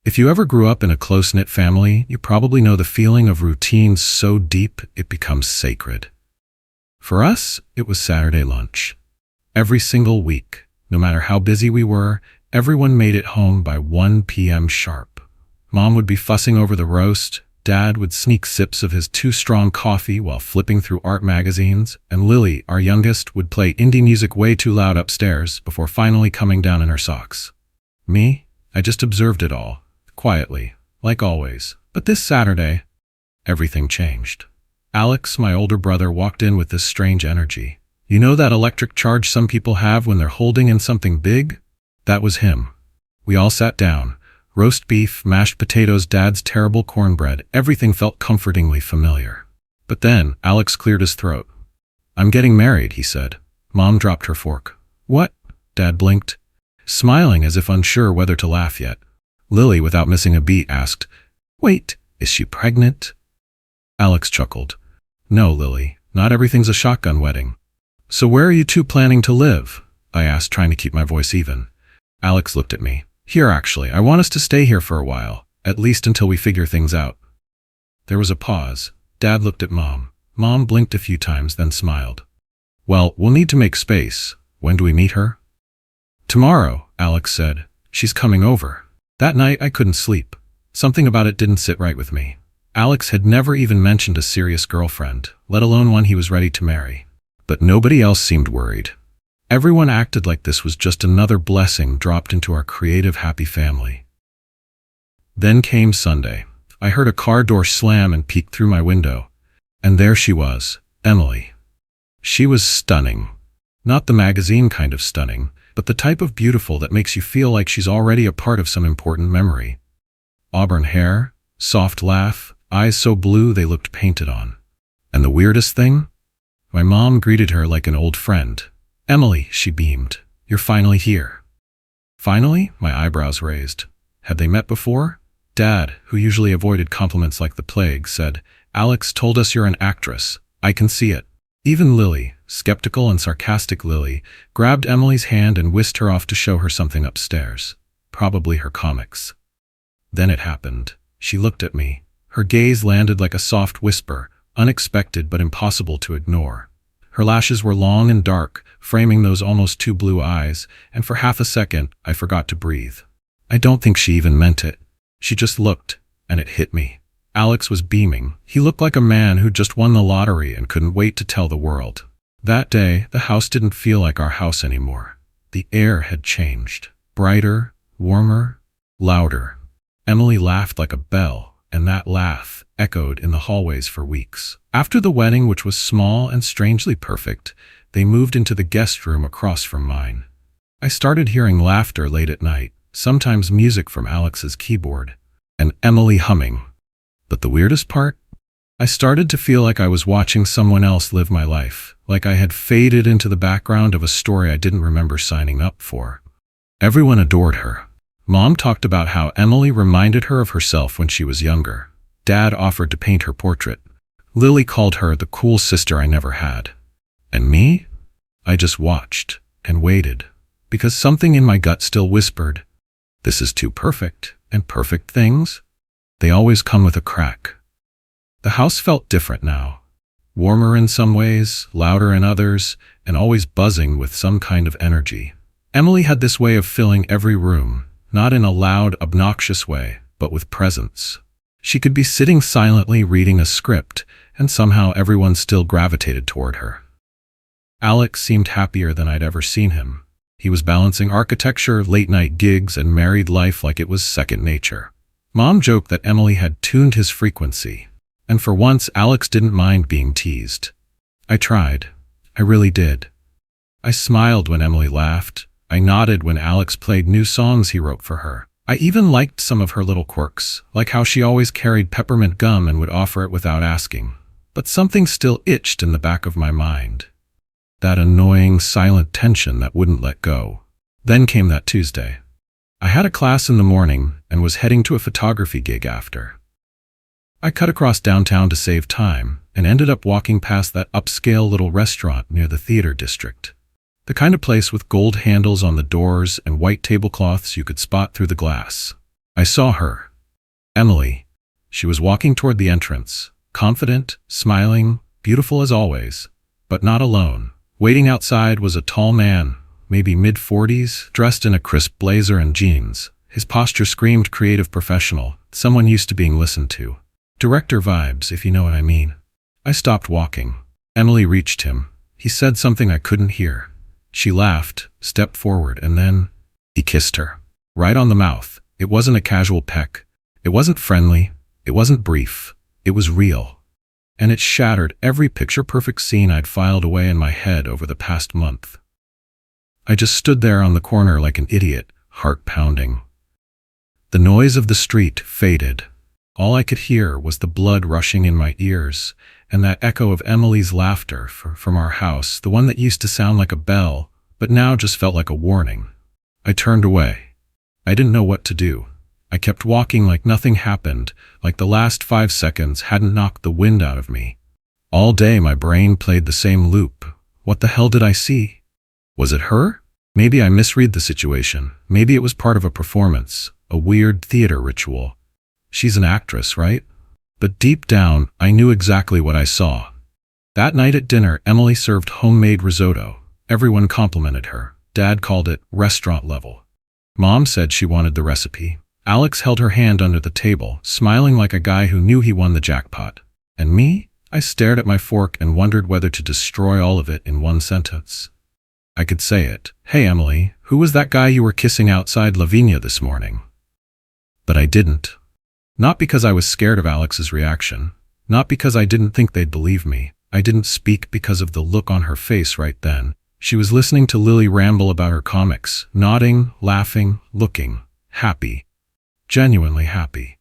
If you ever grew up in a close-knit family, you probably know the feeling of routine so deep it becomes sacred. For us, it was Saturday lunch. Every single week, no matter how busy we were, everyone made it home by 1 p.m. sharp. Mom would be fussing over the roast, Dad would sneak sips of his too-strong coffee while flipping through art magazines, and Lily, our youngest, would play indie music way too loud upstairs before finally coming down in her socks. Me? I just observed it all, quietly, like always. But this Saturday, everything changed. Alex, my older brother, walked in with this strange energy. You know that electric charge some people have when they're holding in something big? That was him. We all sat down. Roast beef, mashed potatoes, Dad's terrible cornbread, everything felt comfortingly familiar. But then, Alex cleared his throat. "I'm getting married," he said. Mom dropped her fork. "What?" Dad blinked, smiling as if unsure whether to laugh yet. Lily, without missing a beat, asked, "Wait, is she pregnant?" Alex chuckled. "No, Lily, not everything's a shotgun wedding." "So where are you two planning to live?" I asked, trying to keep my voice even. Alex looked at me. "Here, actually. I want us to stay here for a while, at least until we figure things out." There was a pause. Dad looked at Mom. Mom blinked a few times, then smiled. "Well, we'll need to make space. When do we meet her?" "Tomorrow," Alex said. "She's coming over." That night, I couldn't sleep. Something about it didn't sit right with me. Alex had never even mentioned a serious girlfriend, let alone one he was ready to marry. But nobody else seemed worried. Everyone acted like this was just another blessing dropped into our creative, happy family. Then came Sunday. I heard a car door slam and peeked through my window. And there she was, Emily. She was stunning. Not the magazine kind of stunning, but the type of beautiful that makes you feel like she's already a part of some important memory. Auburn hair, soft laugh, eyes so blue they looked painted on. And the weirdest thing? My mom greeted her like an old friend. "Emily," she beamed, "you're finally here." Finally? My eyebrows raised. Had they met before? Dad, who usually avoided compliments like the plague, said, "Alex told us you're an actress. I can see it." Even Lily, skeptical and sarcastic Lily, grabbed Emily's hand and whisked her off to show her something upstairs. Probably her comics. Then it happened. She looked at me. Her gaze landed like a soft whisper, unexpected but impossible to ignore. Her lashes were long and dark, framing those almost too blue eyes, and for half a second, I forgot to breathe. I don't think she even meant it. She just looked, and it hit me. Alex was beaming. He looked like a man who just won the lottery and couldn't wait to tell the world. That day, the house didn't feel like our house anymore. The air had changed. Brighter, warmer, louder. Emily laughed like a bell, and that laugh echoed in the hallways for weeks. After the wedding, which was small and strangely perfect, they moved into the guest room across from mine. I started hearing laughter late at night, sometimes music from Alex's keyboard, and Emily humming. But the weirdest part? I started to feel like I was watching someone else live my life, like I had faded into the background of a story I didn't remember signing up for. Everyone adored her. Mom talked about how Emily reminded her of herself when she was younger. Dad offered to paint her portrait. Lily called her the cool sister I never had. And me? I just watched and waited, because something in my gut still whispered, "This is too perfect, and perfect things? They always come with a crack." The house felt different now. Warmer in some ways, louder in others, and always buzzing with some kind of energy. Emily had this way of filling every room, not in a loud, obnoxious way, but with presence. She could be sitting silently reading a script, and somehow everyone still gravitated toward her. Alex seemed happier than I'd ever seen him. He was balancing architecture, late-night gigs, and married life like it was second nature. Mom joked that Emily had tuned his frequency, and for once Alex didn't mind being teased. I tried. I really did. I smiled when Emily laughed. I nodded when Alex played new songs he wrote for her. I even liked some of her little quirks, like how she always carried peppermint gum and would offer it without asking. But something still itched in the back of my mind. That annoying, silent tension that wouldn't let go. Then came that Tuesday. I had a class in the morning and was heading to a photography gig after. I cut across downtown to save time and ended up walking past that upscale little restaurant near the theater district. The kind of place with gold handles on the doors and white tablecloths you could spot through the glass. I saw her. Emily. She was walking toward the entrance, confident, smiling, beautiful as always, but not alone. Waiting outside was a tall man, maybe mid-40s, dressed in a crisp blazer and jeans. His posture screamed creative professional, someone used to being listened to. Director vibes, if you know what I mean. I stopped walking. Emily reached him. He said something I couldn't hear. She laughed, stepped forward, and then he kissed her. Right on the mouth. It wasn't a casual peck. It wasn't friendly. It wasn't brief. It was real. And it shattered every picture-perfect scene I'd filed away in my head over the past month. I just stood there on the corner like an idiot, heart pounding. The noise of the street faded. All I could hear was the blood rushing in my ears, and that echo of Emily's laughter from our house, the one that used to sound like a bell, but now just felt like a warning. I turned away. I didn't know what to do. I kept walking like nothing happened, like the last 5 seconds hadn't knocked the wind out of me. All day my brain played the same loop. What the hell did I see? Was it her? Maybe I misread the situation. Maybe it was part of a performance, a weird theater ritual. She's an actress, right? But deep down, I knew exactly what I saw. That night at dinner, Emily served homemade risotto. Everyone complimented her. Dad called it restaurant level. Mom said she wanted the recipe. Alex held her hand under the table, smiling like a guy who knew he won the jackpot. And me? I stared at my fork and wondered whether to destroy all of it in one sentence. I could say it. Hey Emily, who was that guy you were kissing outside Lavinia this morning? But I didn't. Not because I was scared of Alex's reaction. Not because I didn't think they'd believe me. I didn't speak because of the look on her face right then. She was listening to Lily ramble about her comics, nodding, laughing, looking, happy. Genuinely happy.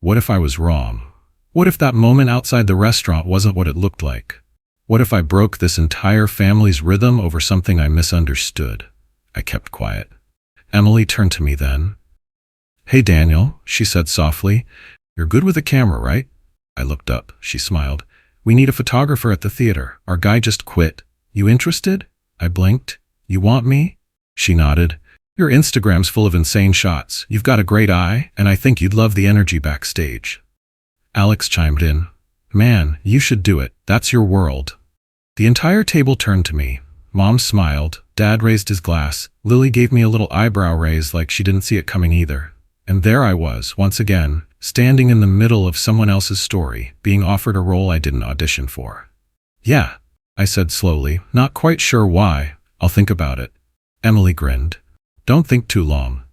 What if I was wrong? What if that moment outside the restaurant wasn't what it looked like? What if I broke this entire family's rhythm over something I misunderstood? I kept quiet. Emily turned to me then. Hey Daniel, she said softly. You're good with a camera, right? I looked up. She smiled. We need a photographer at the theater. Our guy just quit. You interested? I blinked. You want me? She nodded. Your Instagram's full of insane shots. You've got a great eye, and I think you'd love the energy backstage. Alex chimed in. Man, you should do it. That's your world. The entire table turned to me. Mom smiled. Dad raised his glass. Lily gave me a little eyebrow raise like she didn't see it coming either. And there I was, once again, standing in the middle of someone else's story, being offered a role I didn't audition for. Yeah, I said slowly, not quite sure why. I'll think about it. Emily grinned. Don't think too long.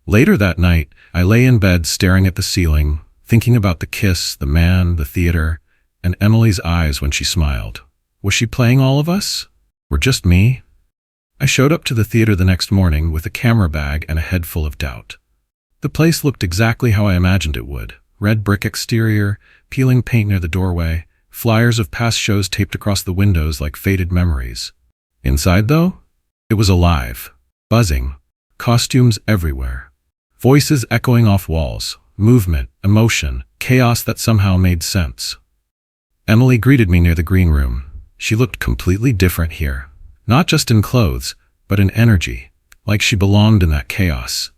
Later that night, I lay in bed staring at the ceiling, thinking about the kiss, the man, the theater, and Emily's eyes when she smiled. Was she playing all of us? Or just me? I showed up to the theater the next morning with a camera bag and a head full of doubt. The place looked exactly how I imagined it would. Red brick exterior, peeling paint near the doorway, flyers of past shows taped across the windows like faded memories. Inside, though, it was alive, buzzing, costumes everywhere, voices echoing off walls, movement, emotion, chaos that somehow made sense. Emily greeted me near the green room. She looked completely different here, not just in clothes, but in energy, like she belonged in that chaos.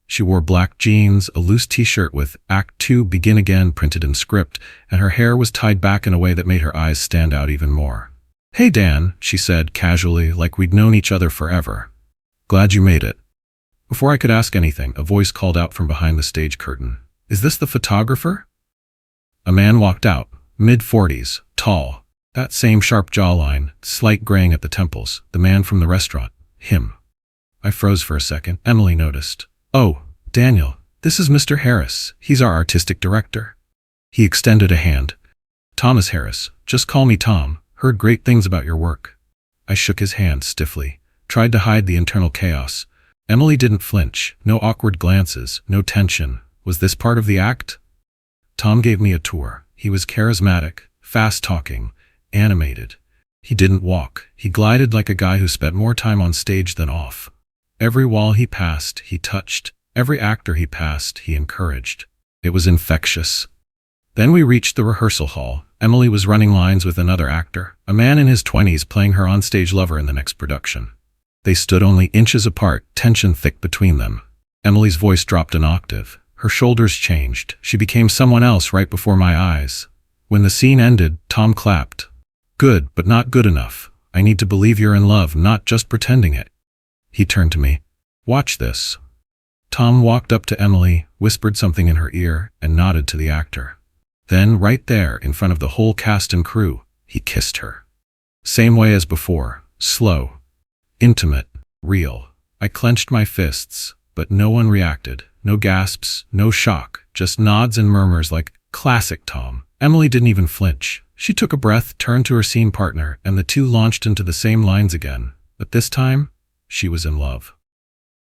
She wore black jeans, a loose t-shirt with Act 2 Begin Again printed in script, and her hair was tied back in a way that made her eyes stand out even more. Hey Dan, she said casually, like we'd known each other forever. Glad you made it. Before I could ask anything, a voice called out from behind the stage curtain. Is this the photographer? A man walked out, mid-40s, tall. That same sharp jawline, slight graying at the temples, the man from the restaurant. Him. I froze for a second. Emily noticed. Oh, Daniel, this is Mr. Harris. He's our artistic director. He extended a hand. Thomas Harris, just call me Tom. Heard great things about your work. I shook his hand stiffly, tried to hide the internal chaos. Emily didn't flinch. No awkward glances, no tension. Was this part of the act? Tom gave me a tour. He was charismatic, fast-talking, animated. He didn't walk. He glided like a guy who spent more time on stage than off. Every wall he passed, he touched. Every actor he passed, he encouraged. It was infectious. Then we reached the rehearsal hall. Emily was running lines with another actor, a man in his 20s playing her onstage lover in the next production. They stood only inches apart, tension thick between them. Emily's voice dropped an octave. Her shoulders changed. She became someone else right before my eyes. When the scene ended, Tom clapped. Good, but not good enough. I need to believe you're in love, not just pretending it. He turned to me. Watch this. Tom walked up to Emily, whispered something in her ear, and nodded to the actor. Then, right there, in front of the whole cast and crew, he kissed her. Same way as before. Slow. Intimate. Real. I clenched my fists, but no one reacted. No gasps, no shock, just nods and murmurs like, classic Tom. Emily didn't even flinch. She took a breath, turned to her scene partner, and the two launched into the same lines again. But this time, she was in love.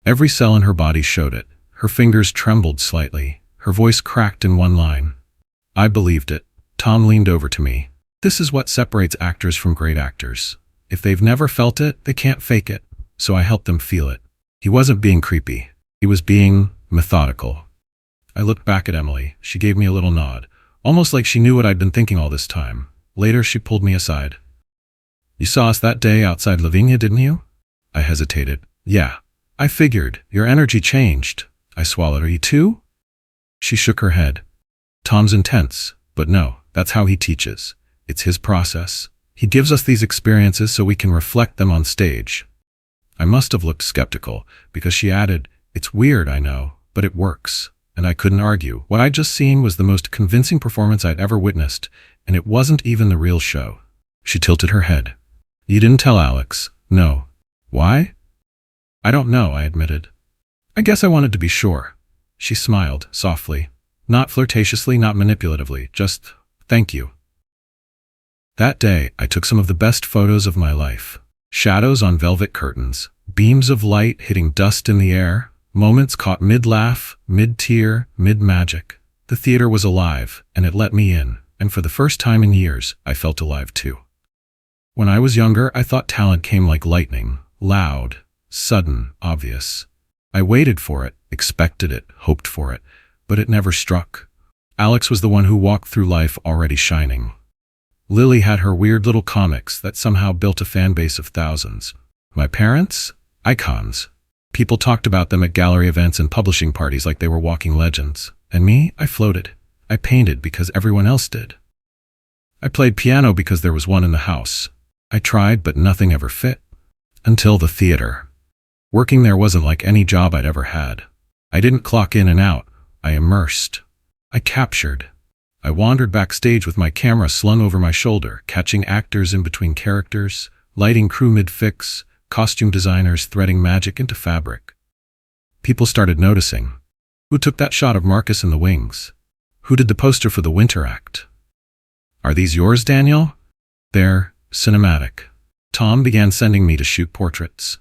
Every cell in her body showed it. Her fingers trembled slightly. Her voice cracked in one line. I believed it. Tom leaned over to me. This is what separates actors from great actors. If they've never felt it, they can't fake it. So I helped them feel it. He wasn't being creepy. He was being methodical. I looked back at Emily. She gave me a little nod, almost like she knew what I'd been thinking all this time. Later, she pulled me aside. You saw us that day outside Lavinia, didn't you? I hesitated. Yeah. I figured. Your energy changed. I swallowed. Are you too? She shook her head. Tom's intense, but no, that's how he teaches. It's his process. He gives us these experiences so we can reflect them on stage. I must have looked skeptical, because she added, It's weird, I know, but it works. And I couldn't argue. What I'd just seen was the most convincing performance I'd ever witnessed, and it wasn't even the real show. She tilted her head. You didn't tell Alex? No. Why? I don't know, I admitted. I guess I wanted to be sure. She smiled, softly. Not flirtatiously, not manipulatively, just, thank you. That day, I took some of the best photos of my life. Shadows on velvet curtains, beams of light hitting dust in the air, moments caught mid-laugh, mid-tear, mid-magic. The theater was alive, and it let me in, and for the first time in years, I felt alive too. When I was younger, I thought talent came like lightning, loud, sudden, obvious. I waited for it, expected it, hoped for it, but it never struck. Alex was the one who walked through life already shining. Lily had her weird little comics that somehow built a fan base of thousands. My parents? Icons. People talked about them at gallery events and publishing parties like they were walking legends. And me? I floated. I painted because everyone else did. I played piano because there was one in the house. I tried, but nothing ever fit. Until the theater. Working there wasn't like any job I'd ever had. I didn't clock in and out. I immersed. I captured. I wandered backstage with my camera slung over my shoulder, catching actors in between characters, lighting crew mid-fix, costume designers threading magic into fabric. People started noticing. Who took that shot of Marcus in the wings? Who did the poster for the winter act? Are these yours, Daniel? They're cinematic. Tom began sending me to shoot portraits.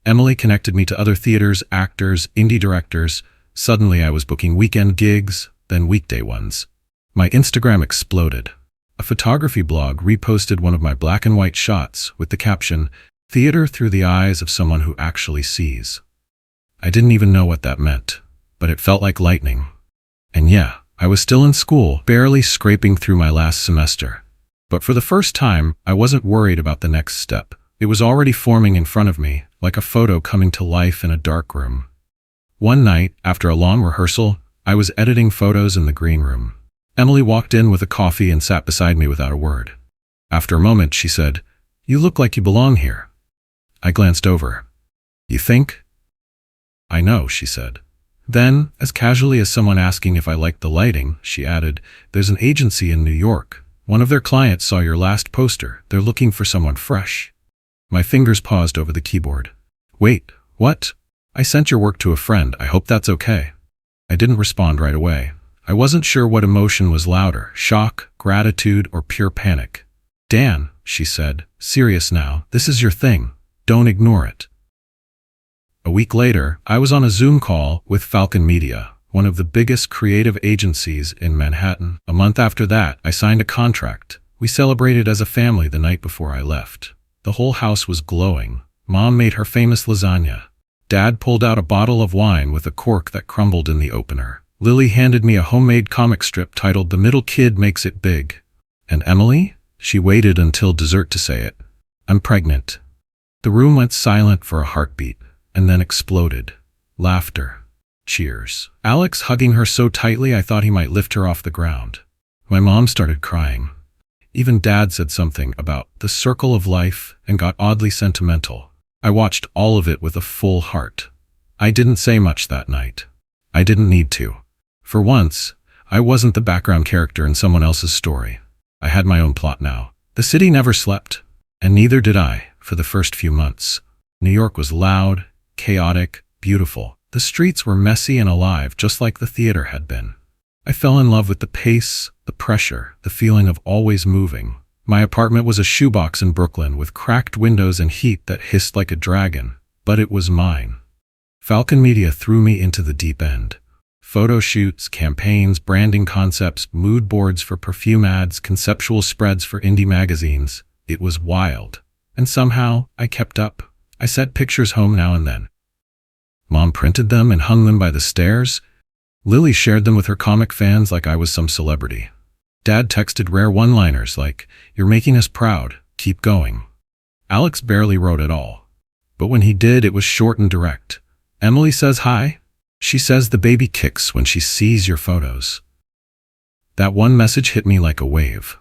Emily connected me to other theaters, actors, indie directors. Suddenly I was booking weekend gigs, then weekday ones. My Instagram exploded. A photography blog reposted one of my black and white shots with the caption, "Theater through the eyes of someone who actually sees." I didn't even know what that meant, but it felt like lightning. And yeah, I was still in school, barely scraping through my last semester. But for the first time, I wasn't worried about the next step. It was already forming in front of me, like a photo coming to life in a dark room. One night, after a long rehearsal, I was editing photos in the green room. Emily walked in with a coffee and sat beside me without a word. After a moment, she said, "You look like you belong here." I glanced over. "You think?" "I know," she said. Then, as casually as someone asking if I liked the lighting, she added, "There's an agency in New York. One of their clients saw your last poster. They're looking for someone fresh." My fingers paused over the keyboard. "Wait, what? I sent your work to a friend. I hope that's okay." I didn't respond right away. I wasn't sure what emotion was louder, shock, gratitude, or pure panic. "Dan," she said, "serious now. This is your thing. Don't ignore it." A week later, I was on a Zoom call with Falcon Media, one of the biggest creative agencies in Manhattan. A month after that, I signed a contract. We celebrated as a family the night before I left. The whole house was glowing. Mom made her famous lasagna. Dad pulled out a bottle of wine with a cork that crumbled in the opener. Lily handed me a homemade comic strip titled "The Middle Kid Makes It Big." And Emily? She waited until dessert to say it. "I'm pregnant." The room went silent for a heartbeat, and then exploded. Laughter. Cheers. Alex hugging her so tightly I thought he might lift her off the ground. My mom started crying. Even Dad said something about the circle of life and got oddly sentimental. I watched all of it with a full heart. I didn't say much that night. I didn't need to. For once, I wasn't the background character in someone else's story. I had my own plot now. The city never slept, and neither did I for the first few months. New York was loud, chaotic, beautiful. The streets were messy and alive, just like the theater had been. I fell in love with the pace, the pressure, the feeling of always moving. My apartment was a shoebox in Brooklyn with cracked windows and heat that hissed like a dragon, but it was mine. Falcon Media threw me into the deep end. Photo shoots, campaigns, branding concepts, mood boards for perfume ads, conceptual spreads for indie magazines. It was wild. And somehow, I kept up. I sent pictures home now and then. Mom printed them and hung them by the stairs. Lily shared them with her comic fans like I was some celebrity. Dad texted rare one-liners like, "You're making us proud. Keep going." Alex barely wrote at all. But when he did, it was short and direct. "Emily says hi. She says the baby kicks when she sees your photos." That one message hit me like a wave.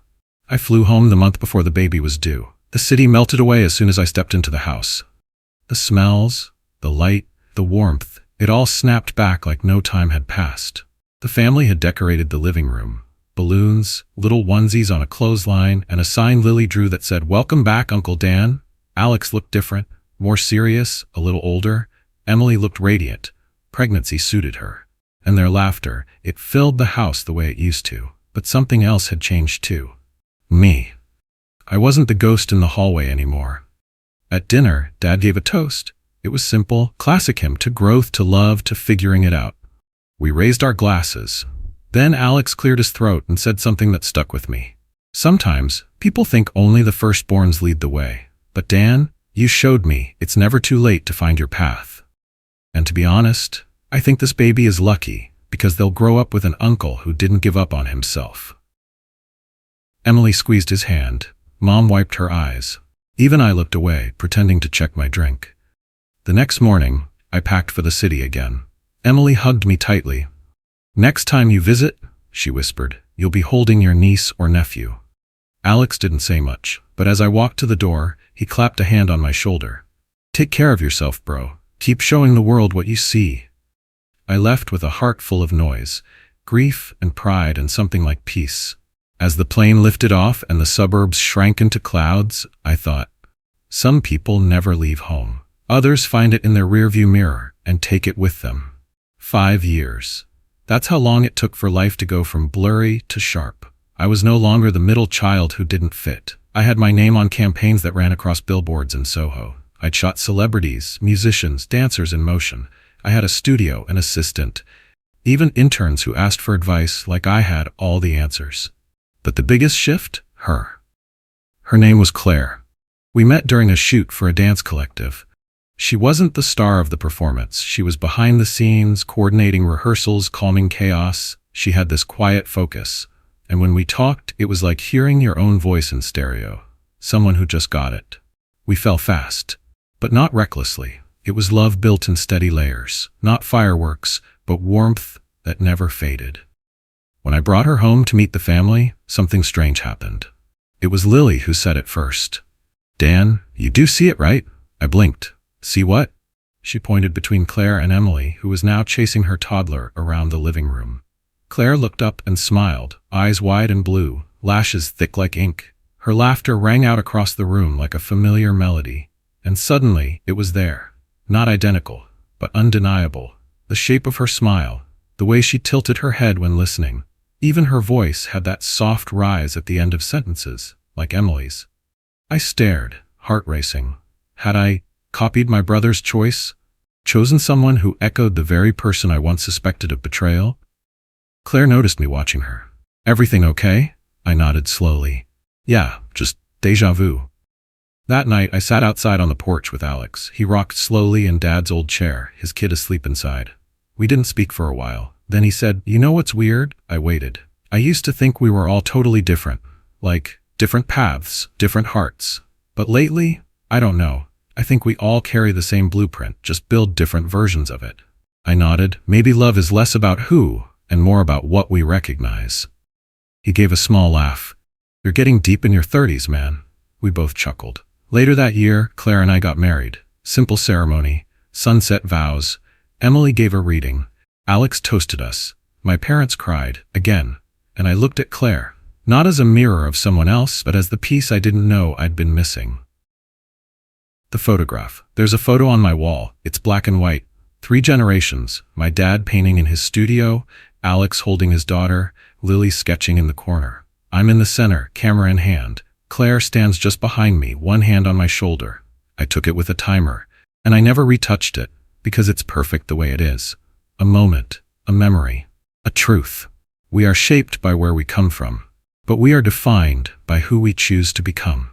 I flew home the month before the baby was due. The city melted away as soon as I stepped into the house. The smells, the light, the warmth, it all snapped back like no time had passed. The family had decorated the living room. Balloons, little onesies on a clothesline, and a sign Lily drew that said, "Welcome back, Uncle Dan." Alex looked different, more serious, a little older. Emily looked radiant. Pregnancy suited her. And their laughter, it filled the house the way it used to. But something else had changed too. Me. I wasn't the ghost in the hallway anymore. At dinner, Dad gave a toast. It was simple, classic him, to growth, to love, to figuring it out. We raised our glasses. Then Alex cleared his throat and said something that stuck with me. "Sometimes, people think only the firstborns lead the way. But Dan, you showed me it's never too late to find your path. And to be honest, I think this baby is lucky, because they'll grow up with an uncle who didn't give up on himself." Emily squeezed his hand. Mom wiped her eyes. Even I looked away, pretending to check my drink. The next morning, I packed for the city again. Emily hugged me tightly. "Next time you visit," she whispered, "you'll be holding your niece or nephew." Alex didn't say much, but as I walked to the door, he clapped a hand on my shoulder. "Take care of yourself, bro. Keep showing the world what you see." I left with a heart full of noise, grief and pride and something like peace. As the plane lifted off and the suburbs shrank into clouds, I thought, some people never leave home. Others find it in their rearview mirror and take it with them. 5 years. That's how long it took for life to go from blurry to sharp. I was no longer the middle child who didn't fit. I had my name on campaigns that ran across billboards in Soho. I'd shot celebrities, musicians, dancers in motion. I had a studio, an assistant, even interns who asked for advice like I had all the answers. But the biggest shift? Her. Her name was Claire. We met during a shoot for a dance collective. She wasn't the star of the performance. She was behind the scenes, coordinating rehearsals, calming chaos. She had this quiet focus. And when we talked, it was like hearing your own voice in stereo. Someone who just got it. We fell fast, but not recklessly. It was love built in steady layers. Not fireworks, but warmth that never faded. When I brought her home to meet the family, something strange happened. It was Lily who said it first. "Dan, you do see it, right?" I blinked. "See what?" She pointed between Claire and Emily, who was now chasing her toddler around the living room. Claire looked up and smiled, eyes wide and blue, lashes thick like ink. Her laughter rang out across the room like a familiar melody. And suddenly, it was there. Not identical, but undeniable. The shape of her smile, the way she tilted her head when listening. Even her voice had that soft rise at the end of sentences, like Emily's. I stared, heart racing. Had I copied my brother's choice? Chosen someone who echoed the very person I once suspected of betrayal? Claire noticed me watching her. "Everything okay?" I nodded slowly. "Yeah, just déjà vu." That night, I sat outside on the porch with Alex. He rocked slowly in Dad's old chair, his kid asleep inside. We didn't speak for a while. Then he said, "You know what's weird?" I waited. "I used to think we were all totally different. Like, different paths, different hearts. But lately, I don't know. I think we all carry the same blueprint, just build different versions of it." I nodded. Maybe love is less about who and more about what we recognize. He gave a small laugh. You're getting deep in your 30s, man. We both chuckled. Later that year, Claire and I got married. Simple ceremony, sunset vows. Emily gave a reading. Alex toasted us. My parents cried, again, and I looked at Claire, not as a mirror of someone else, but as the piece I didn't know I'd been missing. The photograph. There's a photo on my wall. It's black and white. 3 generations. My dad painting in his studio, Alex holding his daughter, Lily sketching in the corner. I'm in the center, camera in hand. Claire stands just behind me, one hand on my shoulder. I took it with a timer, and I never retouched it, because it's perfect the way it is. A moment, a memory, a truth. We are shaped by where we come from, but we are defined by who we choose to become.